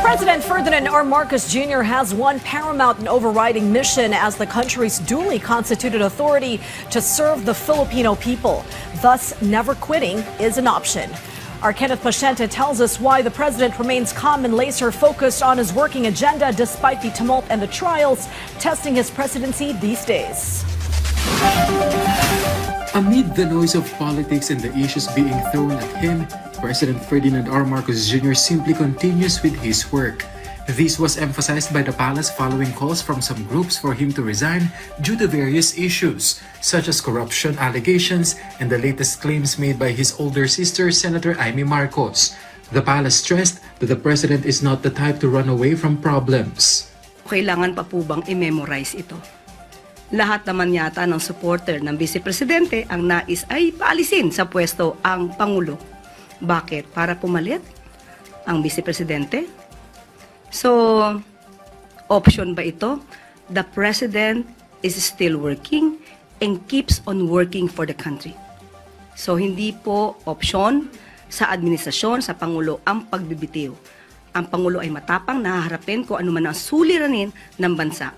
President Ferdinand R. Marcos Jr. has one paramount and overriding mission as the country's duly constituted authority to serve the Filipino people. Thus, never quitting is an option. Our Kenneth Paciente tells us why the president remains calm and laser-focused on his working agenda despite the tumult and the trials testing his presidency these days. Amid the noise of politics and the issues being thrown at him, President Ferdinand R. Marcos Jr. simply continues with his work. This was emphasized by the palace following calls from some groups for him to resign due to various issues, such as corruption allegations and the latest claims made by his older sister, Senator Amy Marcos. The palace stressed that the president is not the type to run away from problems. Kailangan pa po bang i-memorize ito? Lahat naman yata ng supporter ng Vice Presidente ang nais ay paalisin sa pwesto ang Pangulo. Bakit? Para pumalit ang Vice Presidente? So, option ba ito? The President is still working and keeps on working for the country. So, hindi po option sa administrasyon, sa Pangulo ang pagbibitiw. Ang Pangulo ay matapang, nahaharapin kung ano man ang suliranin ng bansa.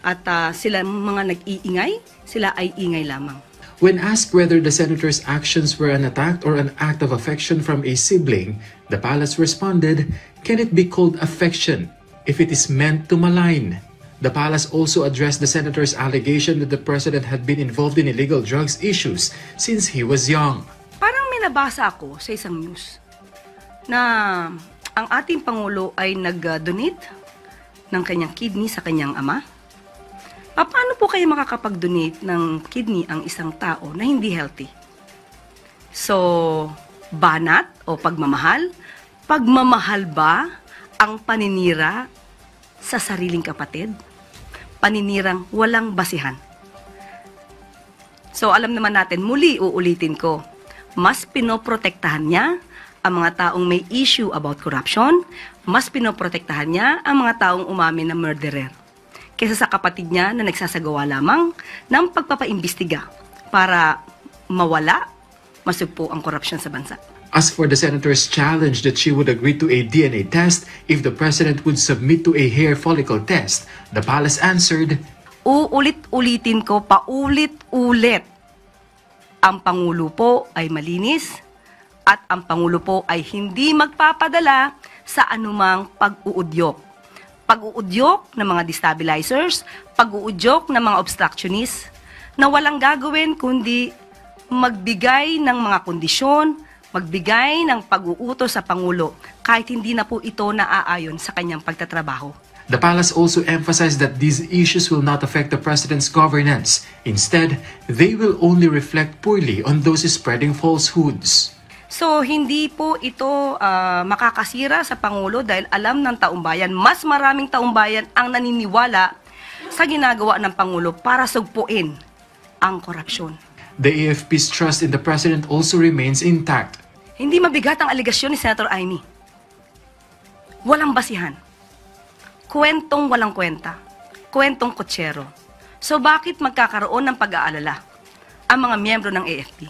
At sila mga nag-iingay, sila ay ingay lamang. When asked whether the senator's actions were an attack or an act of affection from a sibling, the palace responded, "Can it be called affection if it is meant to malign?" The palace also addressed the senator's allegation that the president had been involved in illegal drugs issues since he was young. Parang may nabasa ako sa isang news na ang ating Pangulo ay nag-donate ng kanyang kidney sa kanyang ama. Paano po kayo makakapag-donate ng kidney ang isang tao na hindi healthy? So, banat o pagmamahal? Pagmamahal ba ang paninira sa sariling kapatid? Paninirang walang basihan. So, alam naman natin, muli uulitin ko, mas pinoprotektahan niya ang mga taong may issue about corruption, mas pinoprotektahan niya ang mga taong umamin na murderer, kaysa sa kapatid niya na nagsasagawa lamang ng pagpapaimbestiga para mawala, masugpo ang korupsyon sa bansa. As for the senator's challenge that she would agree to a DNA test if the president would submit to a hair follicle test, the palace answered, "Uulit-ulitin ko, paulit-ulit. Ang Pangulo po ay malinis at ang Pangulo po ay hindi magpapadala sa anumang pag-uudyok. Pag-uudyok ng mga destabilizers, pag-uudyok ng mga obstructionists na walang gagawin kundi magbigay ng mga kondisyon, magbigay ng pag-uutos sa Pangulo kahit hindi na po ito naaayon sa kanyang pagtatrabaho." The palace also emphasized that these issues will not affect the president's governance. Instead, they will only reflect poorly on those spreading falsehoods. So, hindi po ito makakasira sa Pangulo dahil alam ng taumbayan, mas maraming taumbayan ang naniniwala sa ginagawa ng Pangulo para sugpuin ang korupsyon. The AFP's trust in the president also remains intact. Hindi mabigat ang aligasyon ni Senator Amy. Walang basihan. Kwentong walang kwenta. Kwentong kutsero. So, bakit magkakaroon ng pag-aalala ang mga miyembro ng AFP?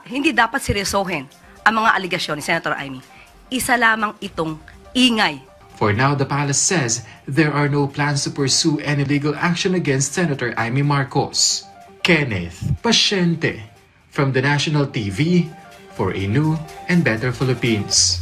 Hindi dapat seryosohin ang mga aligasyon ni Senator Amy. Isa lamang itong ingay. For now, the palace says there are no plans to pursue any legal action against Senator Amy Marcos. Kenneth Paciente from the National TV for a new and better Philippines.